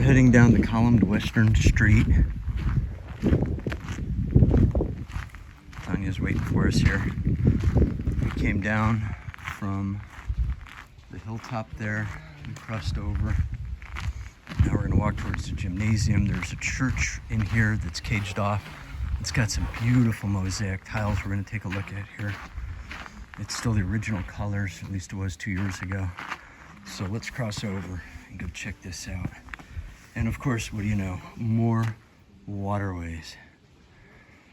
heading down the columned western street. Tanya's waiting for us here. We came down from the hilltop there and crossed over. Now we're gonna walk towards the gymnasium. There's a church in here that's caged off. It's got some beautiful mosaic tiles we're gonna take a look at here. It's still the original colors, at least it was 2 years ago. So let's cross over and go check this out. And of course, what do you know? More waterways.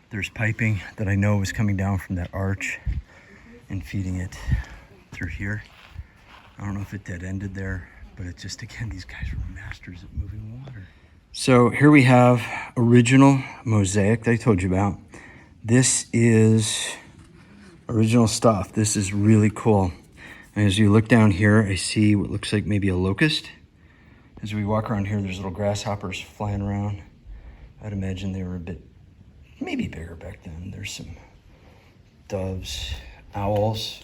There's piping that I know is coming down from that arch and feeding it through here. I don't know if it dead ended there, but it just, again, these guys were masters at moving water. So here we have original mosaic that I told you about. This is original stuff. This is really cool. And as you look down here, I see what looks like maybe a locust. As we walk around here, there's little grasshoppers flying around. I'd imagine they were a bit, maybe bigger back then. There's some doves, owls.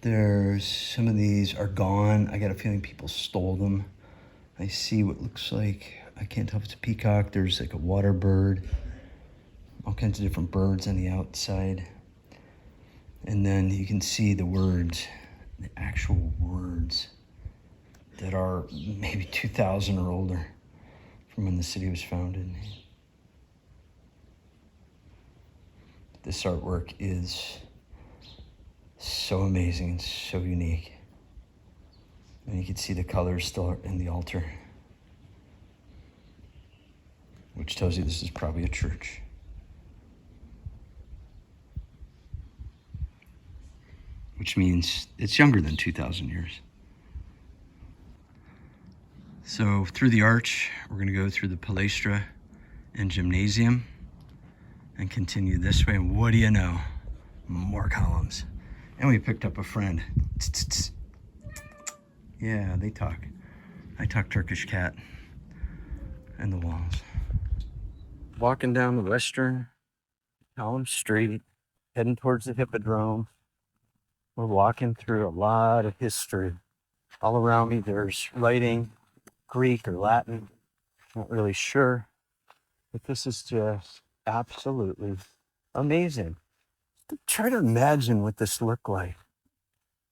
There's some of these are gone. I got a feeling people stole them. I see what looks like, I can't tell if it's a peacock. There's like a water bird, all kinds of different birds on the outside. And then you can see the words, the actual words that are maybe 2,000 or older from when the city was founded. This artwork is so amazing and so unique. And you can see the colors still in the altar, which tells you this is probably a church. Which means it's younger than 2,000 years. So through the arch, we're gonna go through the palaestra and gymnasium and continue this way. And what do you know? More columns. And we picked up a friend. Yeah, they talk. I talk Turkish cat and the walls. Walking down the western column street, heading towards the Hippodrome. We're walking through a lot of history. All around me, there's writing, Greek or Latin. Not really sure, but this is just absolutely amazing. Try to imagine what this looked like.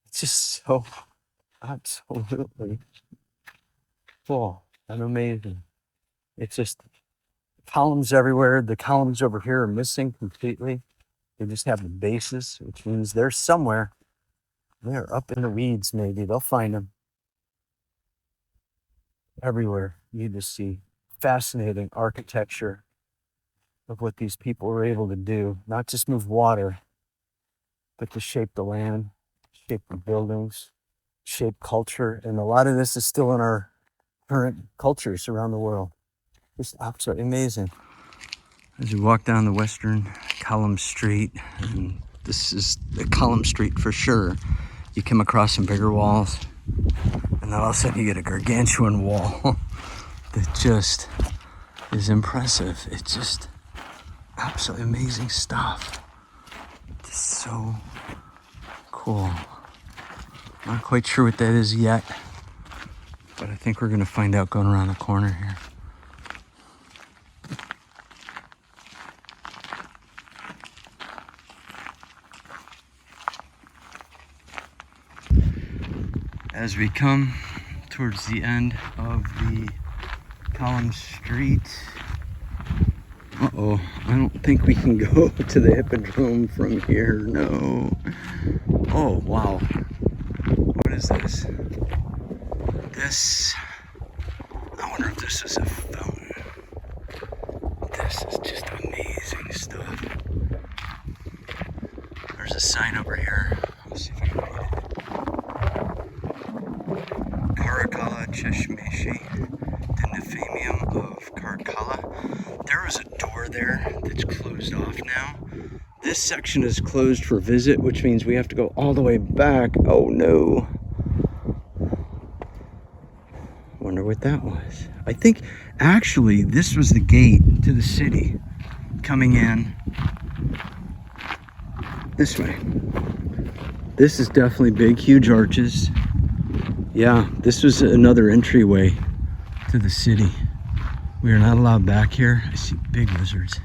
It's just so absolutely cool and amazing. It's just columns everywhere. The columns over here are missing completely. They just have the bases, which means they're somewhere. They're up in the weeds, maybe. They'll find them. Everywhere you just see fascinating architecture of what these people were able to do. Not just move water, but to shape the land, shape the buildings, shape culture. And a lot of this is still in our current cultures around the world. Just absolutely amazing. As you walk down the western column street, and this is the column street for sure, you come across some bigger walls, and then all of a sudden you get a gargantuan wall that just is impressive. It's just absolutely amazing stuff. It's so cool. Not quite sure what that is yet, but I think we're gonna find out going around the corner here. As we come towards the end of the column street, I don't think we can go to the Hippodrome from here, no. Oh, wow. What is this? I wonder if this is a fountain. This is just amazing stuff. There's a sign over here. Let's see if I can read it. Karakala Cheshmeshi, the Nephemium of Karakala. There is a door there that's closed off now. This section is closed for visit, which means we have to go all the way back. Oh no. Wonder what that was. I think actually this was the gate to the city coming in this way. This is definitely big, huge arches. Yeah, this was another entryway to the city. We are not allowed back here. I see big lizards.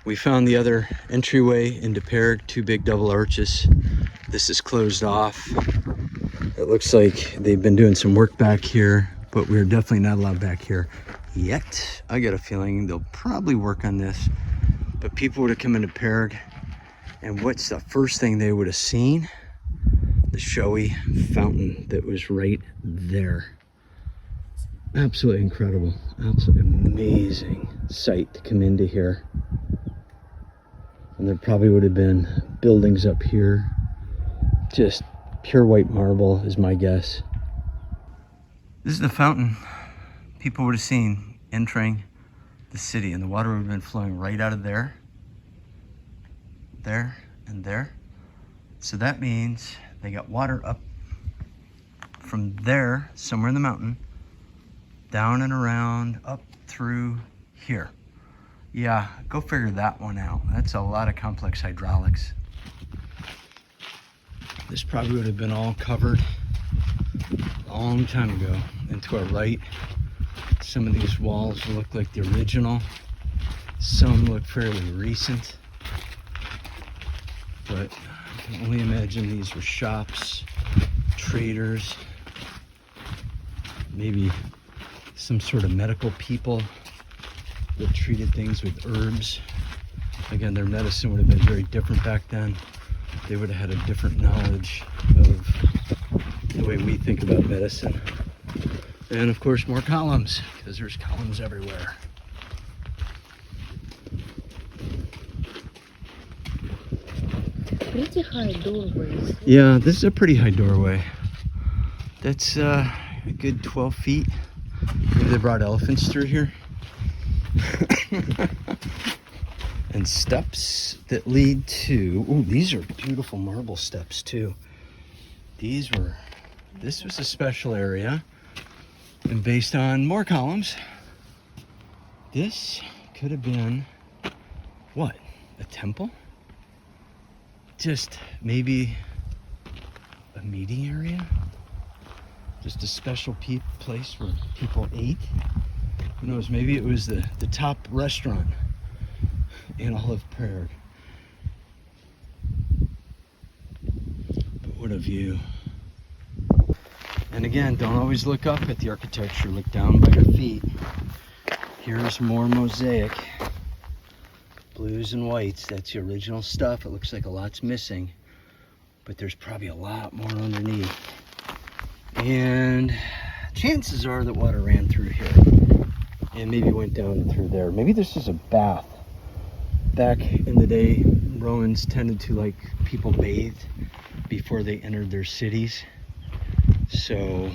We found the other entryway into Perge, 2 big double arches. This is closed off. It looks like they've been doing some work back here, but we're definitely not allowed back here yet. I got a feeling they'll probably work on this, but people would have come into Perge, and what's the first thing they would have seen? The showy fountain that was right there. Absolutely incredible, absolutely amazing sight to come into here. And there probably would have been buildings up here, just pure white marble is my guess. This is the fountain people would have seen entering the city, and the water would have been flowing right out of there, and there. So that means they got water up from there, somewhere in the mountain, down and around, up through here. Yeah, go figure that one out. That's a lot of complex hydraulics. This probably would have been all covered a long time ago. And to our right, some of these walls look like the original. Some look fairly recent. But I can only imagine these were shops, traders, maybe some sort of medical people that treated things with herbs. Again, their medicine would have been very different back then. They would have had a different knowledge of the way we think about medicine. And of course, more columns, because there's columns everywhere. Pretty high doorways. Yeah, this is a pretty high doorway. That's a good 12 feet. Maybe they brought elephants through here. And steps that lead to, oh, these are beautiful marble steps too. This was a special area, and based on more columns, this could have been, what, a temple? Just maybe a meeting area? Just a special place where people ate? Who knows, maybe it was the top restaurant in all of Perge. But what a view. And again, don't always look up at the architecture, look down by your feet. Here's more mosaic. Blues and whites, that's the original stuff. It looks like a lot's missing, but there's probably a lot more underneath. And chances are that water ran through here and maybe went down through there. Maybe this is a bath. Back in the day, Romans tended to like people bathed before they entered their cities. So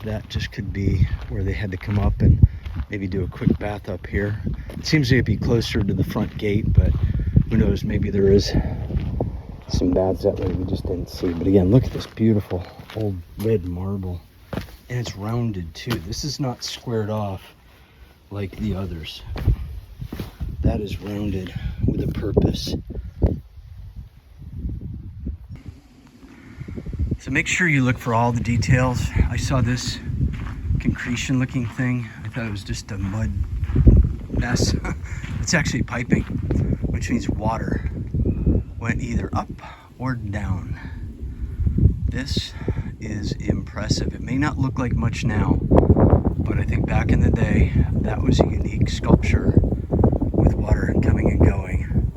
that just could be where they had to come up and maybe do a quick bath up here. It seems to be closer to the front gate, but who knows, maybe there is some baths that way we just didn't see. But again, look at this beautiful old red marble. And it's rounded too. This is not squared off like the others. That is rounded with a purpose. So make sure you look for all the details. I saw this concretion looking thing. I thought it was just a mud mess. It's actually piping, which means water went either up or down. This is impressive. It may not look like much now, but I think back in the day, that was a unique sculpture with water coming and going.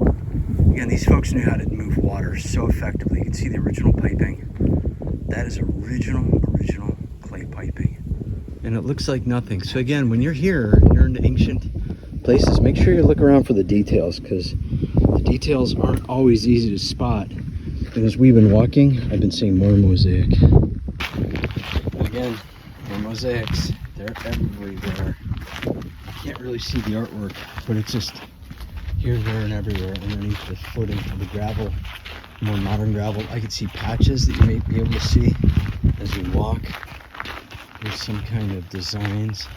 Again, these folks knew how to move water so effectively. You can see the original piping. That is original clay piping. And it looks like nothing. So again, when you're here and you're in ancient places, make sure you look around for the details, because the details aren't always easy to spot. And as we've been walking, I've been seeing more mosaic. And again, more mosaics. They're everywhere. I can't really see the artwork, but it's just here, there, and everywhere underneath the footing of the gravel, more modern gravel. I can see patches that you may be able to see as you walk. There's some kind of designs,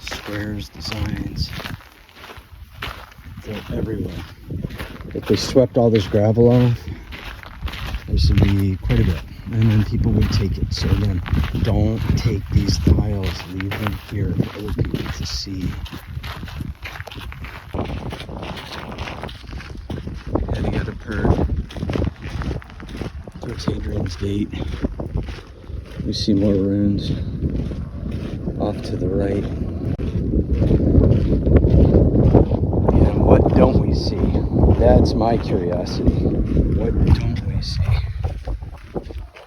squares, designs. They're everywhere. If they swept all this gravel off, this would be quite a bit. and then people would take it. So again, don't take these tiles, leave them here for other people to see. Heading out of Perge towards Hadrian's Gate. We see more ruins off to the right. And what don't we see? That's my curiosity. What don't we see?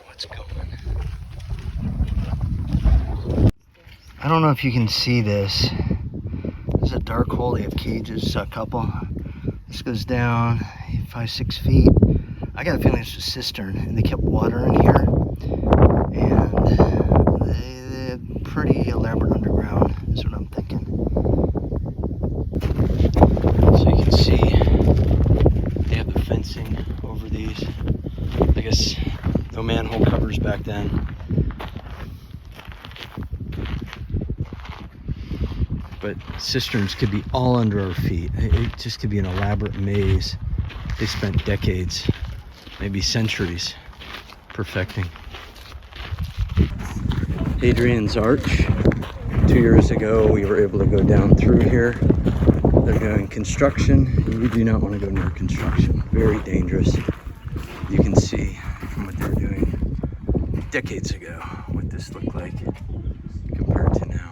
What's going? I don't know if you can see this. There's a dark hole. They have cages, a couple. This goes down 5-6 feet. I got a feeling it's a cistern, and they kept water in here. And they're pretty elaborate underground, is what I'm thinking. So you can see they have the fencing over these. I guess no manhole covers back then. But cisterns could be all under our feet. It just could be an elaborate maze. They spent decades, maybe centuries, perfecting. Hadrian's Arch. 2 years ago, we were able to go down through here. They're doing construction. You do not want to go near construction. Very dangerous. You can see from what they were doing decades ago what this looked like compared to now.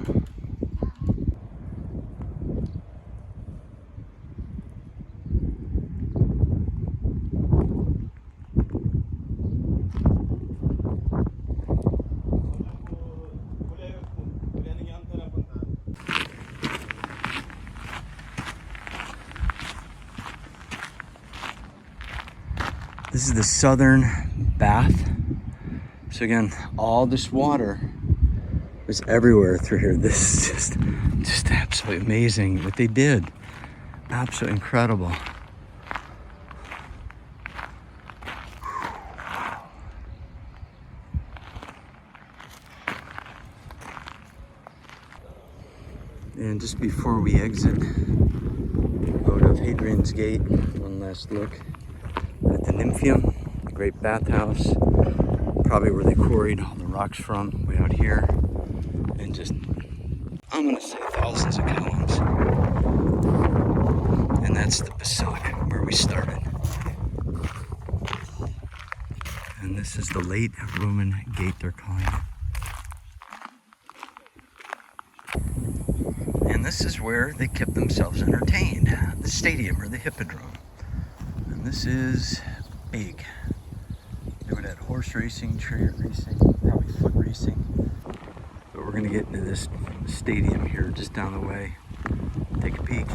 This is the southern bath. So again, all this water was everywhere through here. This is just absolutely amazing what they did. Absolutely incredible. And just before we exit out of Hadrian's Gate, one last look at the Nymphium, the great bathhouse, probably where they quarried all the rocks from, way out here, and just, I'm gonna say thousands of columns. And that's the Basilica where we started. And this is the late Roman gate, they're calling it. And this is where they kept themselves entertained, the stadium or the hippodrome. And this is big. They would have horse racing, chariot racing, probably foot racing. But we're gonna get into this stadium here just down the way. Take a peek.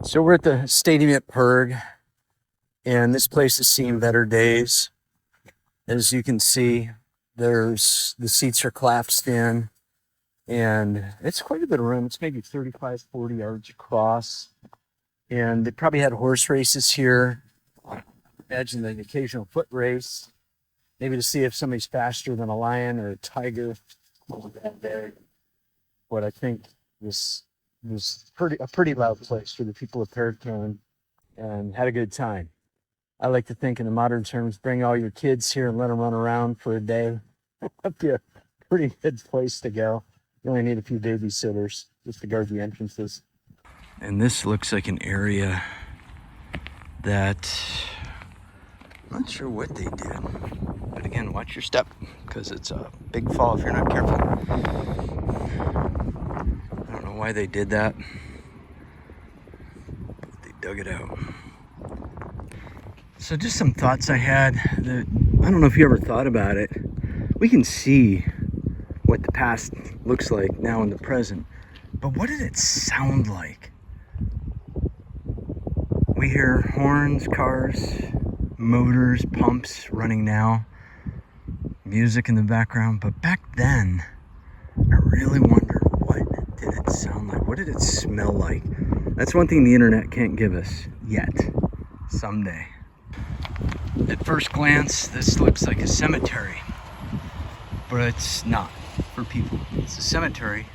So we're at the stadium at Perge, and this place has seen better days. As you can see, the seats are collapsed in, and it's quite a bit of room. It's maybe 35, 40 yards across. And they probably had horse races here. Imagine an occasional foot race, maybe to see if somebody's faster than a lion or a tiger. But I think this was a pretty loud place for the people of Perge and had a good time. I like to think in the modern terms, bring all your kids here and let them run around for a day. That'd be a pretty good place to go. You only need a few babysitters just to guard the entrances. And this looks like an area that, I'm not sure what they did. But again, watch your step, because it's a big fall if you're not careful. I don't know why they did that, but they dug it out. So just some thoughts I had that, I don't know if you ever thought about it. We can see what the past looks like now in the present, but what did it sound like? We hear horns, cars, motors, pumps running now, music in the background. But back then, I really wonder, what did it sound like? What did it smell like? That's one thing the internet can't give us yet. Someday. At first glance, this looks like a cemetery, but it's not for people. It's a cemetery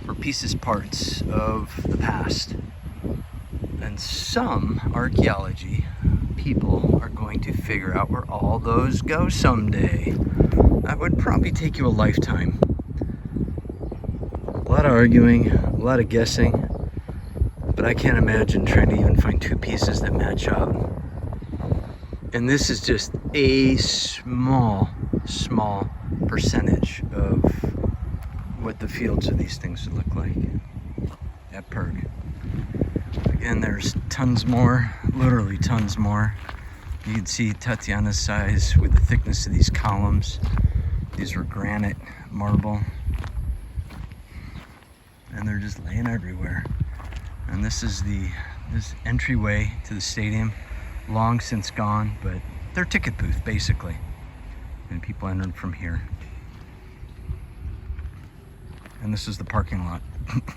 for parts of the past. And some archaeology people are going to figure out where all those go someday. That would probably take you a lifetime. A lot of arguing, a lot of guessing, but I can't imagine trying to even find two pieces that match up. And this is just a small percentage of what the fields of these things would look like at Perge. Again, there's tons more, literally tons more. You can see Tatiana's size with the thickness of these columns. These were granite, marble, and they're just laying everywhere. And this is this entryway to the stadium, long since gone, but their ticket booth basically. And people entered from here. And this is the parking lot.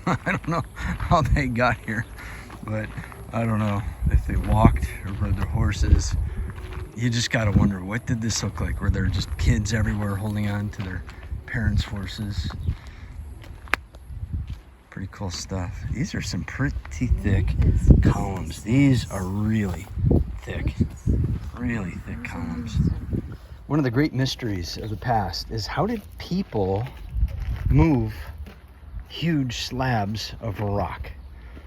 I don't know how they got here, but I don't know if they walked or rode their horses. You just gotta wonder, what did this look like? Were there just kids everywhere holding on to their parents' horses? Pretty cool stuff. These are some pretty thick columns. These are really thick columns. One of the great mysteries of the past is, how did people move huge slabs of rock?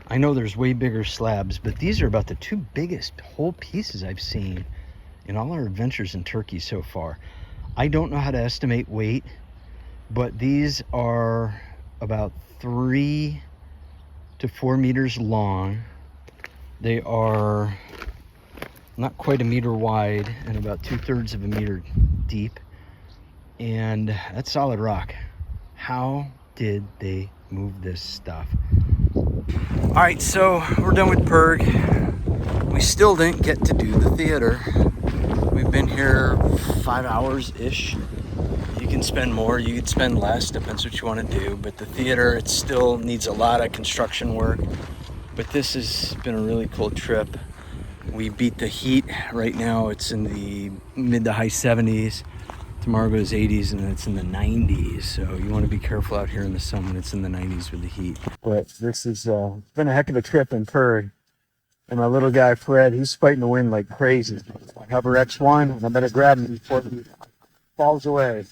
I know there's way bigger slabs, but these are about the two biggest whole pieces I've seen in all our adventures in Turkey so far. I don't know how to estimate weight, but these are about 3 to 4 meters long. They are not quite a meter wide and about 2/3 of a meter deep. And that's solid rock. How did they move this stuff? All right, so we're done with Perge. We still didn't get to do the theater. We've been here 5 hours-ish. You can spend more, you can spend less, depends what you want to do. But the theater, it still needs a lot of construction work. But this has been a really cool trip. We beat the heat. Right now it's in the mid to high 70s. Tomorrow goes 80s and it's in the 90s. So you want to be careful out here in the sun when it's in the 90s with the heat. But this is it's been a heck of a trip in Perge. And my little guy Fred, he's fighting the wind like crazy. I have our X1 and I'm gonna grab him before he falls away.